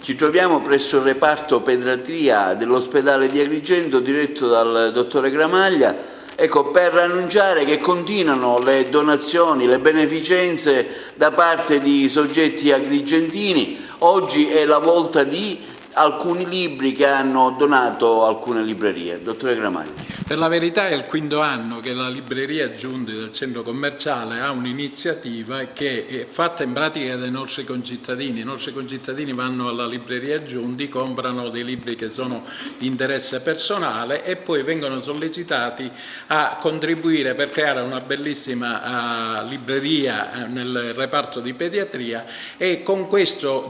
Ci troviamo presso il reparto pediatria dell'ospedale di Agrigento diretto dal dottore Gramaglia, ecco, per annunciare che continuano le donazioni, le beneficenze da parte di soggetti agrigentini. Oggi è la volta di alcuni libri che hanno donato alcune librerie. Dottore Gramaglia. Per la verità è il quinto anno che la libreria Giunti del centro commerciale ha un'iniziativa che è fatta in pratica dai nostri concittadini. I nostri concittadini vanno alla libreria Giunti, comprano dei libri che sono di interesse personale e poi vengono sollecitati a contribuire per creare una bellissima libreria nel reparto di pediatria, e con questo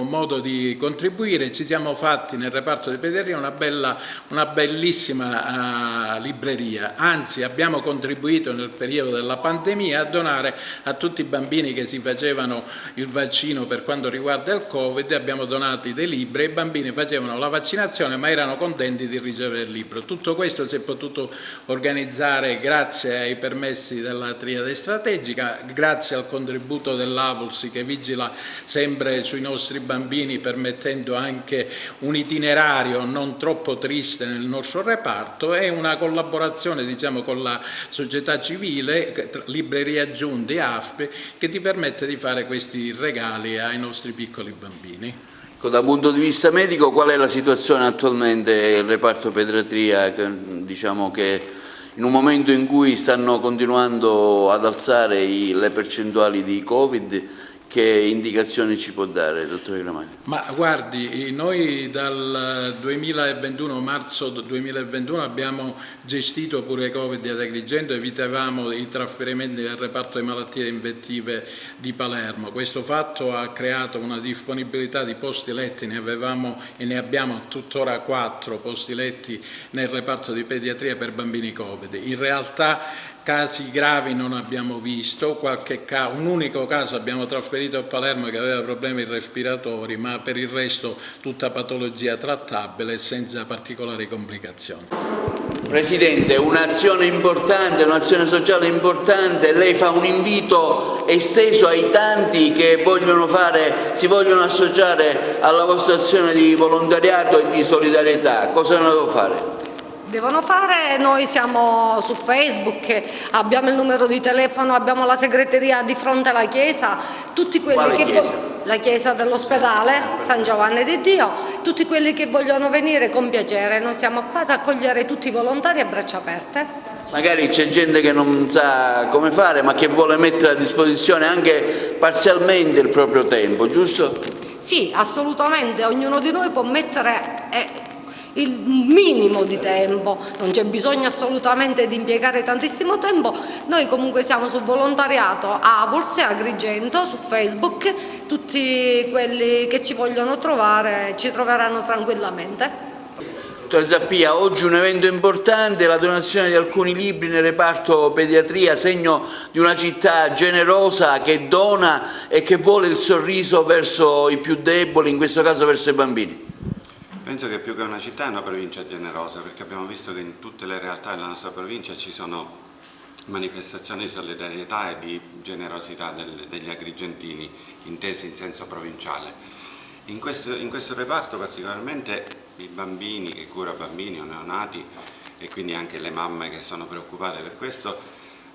modo di contribuire ci siamo fatti nel reparto di pediatria una bellissima libreria. Anzi, abbiamo contribuito nel periodo della pandemia a donare a tutti i bambini che si facevano il vaccino per quanto riguarda il Covid. Abbiamo donato dei libri e i bambini facevano la vaccinazione ma erano contenti di ricevere il libro. Tutto questo si è potuto organizzare grazie ai permessi della triade strategica, grazie al contributo dell'AVULSI che vigila sempre sui nostri bambini, permettendo anche un itinerario non troppo triste nel nostro reparto, e una collaborazione con la società civile, Libreria Giunti e AFPE, che ti permette di fare questi regali ai nostri piccoli bambini. Dal punto di vista medico, qual è la situazione attualmente il reparto pediatria? Diciamo che in un momento in cui stanno continuando ad alzare le percentuali di Covid, che indicazioni ci può dare, dottore Gramaglia? Ma guardi, noi dal 2021, marzo 2021, abbiamo gestito pure Covid ad Agrigento, evitavamo i trasferimenti del reparto di malattie infettive di Palermo. Questo fatto ha creato una disponibilità di posti letti, ne avevamo e ne abbiamo tuttora 4 posti letti nel reparto di pediatria per bambini Covid. In realtà casi gravi non abbiamo visto, un unico caso abbiamo trasferito a Palermo che aveva problemi respiratori, ma per il resto tutta patologia trattabile e senza particolari complicazioni. Presidente, un'azione importante, un'azione sociale importante, lei fa un invito esteso ai tanti che si vogliono associare alla vostra azione di volontariato e di solidarietà. Cosa devono fare? Devono fare, noi siamo su Facebook, abbiamo il numero di telefono, abbiamo la segreteria di fronte alla chiesa, tutti quelli Quale che chiesa? La chiesa dell'ospedale San Giovanni di Dio, tutti quelli che vogliono venire con piacere, noi siamo qua ad accogliere tutti i volontari a braccia aperte. Magari c'è gente che non sa come fare ma che vuole mettere a disposizione anche parzialmente il proprio tempo, giusto? Sì, assolutamente, ognuno di noi può mettere il minimo di tempo, non c'è bisogno assolutamente di impiegare tantissimo tempo. Noi comunque siamo sul volontariato AVULSI Agrigento su Facebook, tutti quelli che ci vogliono trovare ci troveranno tranquillamente. Dottor Zappia, oggi un evento importante, la donazione di alcuni libri nel reparto pediatria, segno di una città generosa che dona e che vuole il sorriso verso i più deboli, in questo caso verso i bambini. Penso che più che una città è una provincia generosa, perché abbiamo visto che in tutte le realtà della nostra provincia ci sono manifestazioni di solidarietà e di generosità degli agrigentini, intesi in senso provinciale. In questo reparto particolarmente i bambini, che cura bambini o neonati, e quindi anche le mamme che sono preoccupate per questo,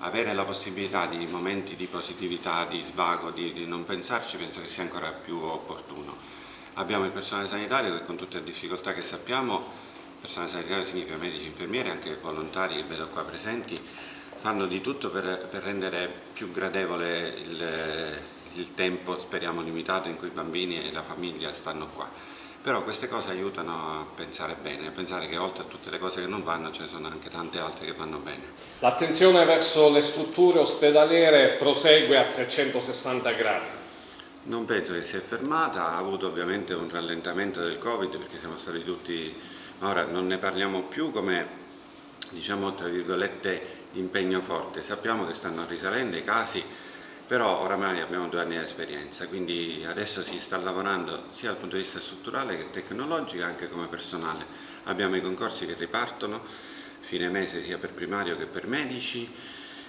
avere la possibilità di momenti di positività, di svago, di non pensarci, penso che sia ancora più opportuno. Abbiamo il personale sanitario che, con tutte le difficoltà che sappiamo, personale sanitario significa medici, infermieri, anche volontari che vedo qua presenti, fanno di tutto per rendere più gradevole il tempo, speriamo limitato, in cui i bambini e la famiglia stanno qua. Però queste cose aiutano a pensare bene, a pensare che oltre a tutte le cose che non vanno ce ne sono anche tante altre che vanno bene. L'attenzione verso le strutture ospedaliere prosegue a 360 gradi. Non penso che sia fermata, ha avuto ovviamente un rallentamento del Covid perché siamo stati tutti, ora non ne parliamo più come, diciamo, tra virgolette, impegno forte. Sappiamo che stanno risalendo i casi, però oramai abbiamo 2 anni di esperienza, quindi adesso si sta lavorando sia dal punto di vista strutturale che tecnologico, anche come personale. Abbiamo i concorsi che ripartono fine mese sia per primario che per medici.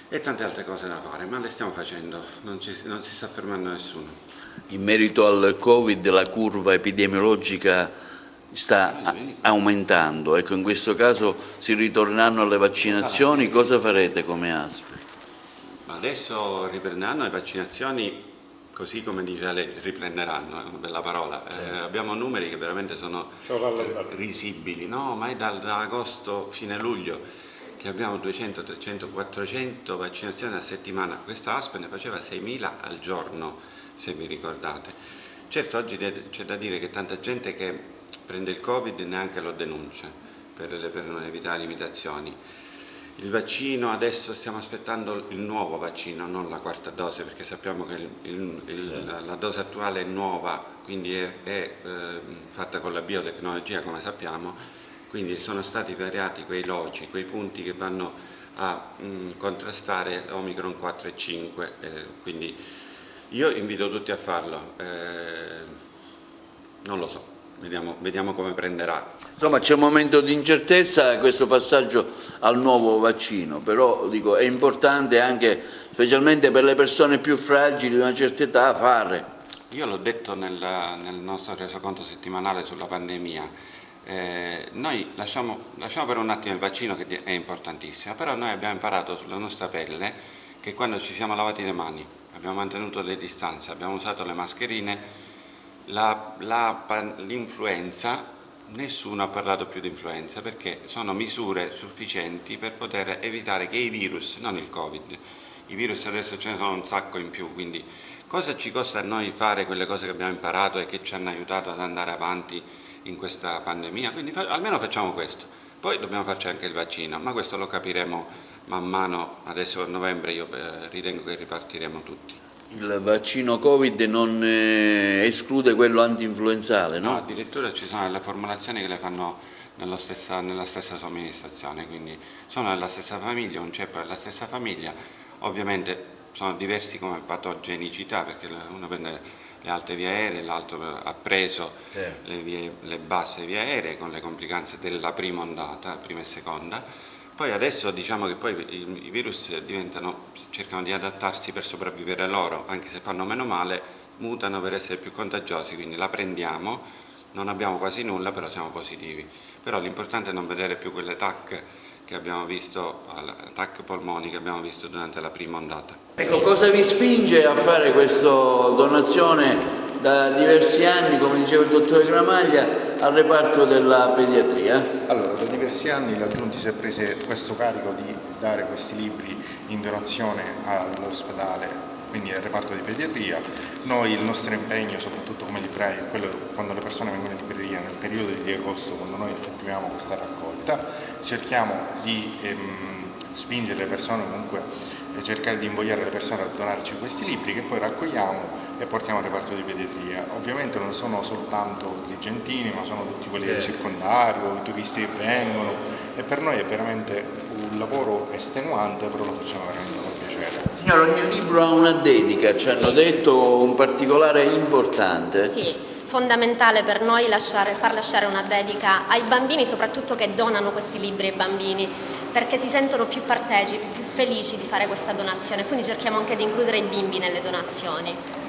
e tante altre cose da fare, ma le stiamo facendo, non si sta fermando nessuno. In merito al Covid la curva epidemiologica sta aumentando, ecco, in questo caso si ritorneranno alle vaccinazioni, cosa farete come ASP? Adesso riprenderanno le vaccinazioni, così come dice la legge, riprenderanno, è una bella parola. Abbiamo numeri che veramente sono risibili, no? Ma è da agosto fine luglio che abbiamo 200, 300, 400 vaccinazioni a settimana. Questa ASP ne faceva 6.000 al giorno, se vi ricordate. Certo, oggi c'è da dire che tanta gente che prende il Covid neanche lo denuncia per evitare limitazioni. Il vaccino, adesso stiamo aspettando il nuovo vaccino, non la quarta dose, perché sappiamo che la dose attuale è nuova, quindi è fatta con la biotecnologia, come sappiamo, quindi sono stati variati quei loci, quei punti che vanno a contrastare Omicron 4 e 5, quindi io invito tutti a farlo, non lo so. Vediamo come prenderà. Insomma, c'è un momento di incertezza questo passaggio al nuovo vaccino, però dico, è importante anche, specialmente per le persone più fragili di una certa età, fare. Io l'ho detto nel nostro resoconto settimanale sulla pandemia, noi lasciamo per un attimo il vaccino, che è importantissimo, però noi abbiamo imparato sulla nostra pelle che quando ci siamo lavati le mani, abbiamo mantenuto le distanze, abbiamo usato le mascherine, l'influenza, nessuno ha parlato più di influenza, perché sono misure sufficienti per poter evitare che i virus, non il Covid, i virus adesso ce ne sono un sacco in più, quindi cosa ci costa a noi fare quelle cose che abbiamo imparato e che ci hanno aiutato ad andare avanti in questa pandemia? Quindi almeno facciamo questo, poi dobbiamo farci anche il vaccino, ma questo lo capiremo man mano. Adesso a novembre io ritengo che ripartiremo tutti. Il vaccino Covid non esclude quello anti-influenzale, no? No, addirittura ci sono delle formulazioni che le fanno nella stessa somministrazione, quindi sono nella stessa famiglia, un ceppo della stessa famiglia, ovviamente sono diversi come patogenicità, perché uno prende le alte vie aeree, l'altro ha preso le basse vie aeree con le complicanze della prima ondata, prima e seconda. Poi adesso diciamo che poi i virus cercano di adattarsi per sopravvivere loro, anche se fanno meno male, mutano per essere più contagiosi, quindi la prendiamo, non abbiamo quasi nulla, però siamo positivi. Però l'importante è non vedere più quelle TAC che abbiamo visto, TAC polmoni che abbiamo visto durante la prima ondata. Ecco, cosa vi spinge a fare questa donazione da diversi anni, come diceva il dottore Gramaglia, al reparto della pediatria? Allora, da diversi anni la Giunti si è presa questo carico di dare questi libri in donazione all'ospedale, quindi al reparto di pediatria. Noi, il nostro impegno, soprattutto come librai, è quello quando le persone vengono in libreria nel periodo di agosto, quando noi effettuiamo questa raccolta, cerchiamo di spingere le persone, comunque cercare di invogliare le persone a donarci questi libri che poi raccogliamo e portiamo al reparto di pediatria. Ovviamente non sono soltanto agrigentini, ma sono tutti quelli del circondario, i turisti che vengono, e per noi è veramente un lavoro estenuante, però lo facciamo veramente con piacere. Signora, ogni libro ha una dedica, ci hanno detto un particolare importante. Sì. Fondamentale per noi far lasciare una dedica ai bambini, soprattutto che donano questi libri ai bambini, perché si sentono più partecipi, più felici di fare questa donazione, quindi cerchiamo anche di includere i bimbi nelle donazioni.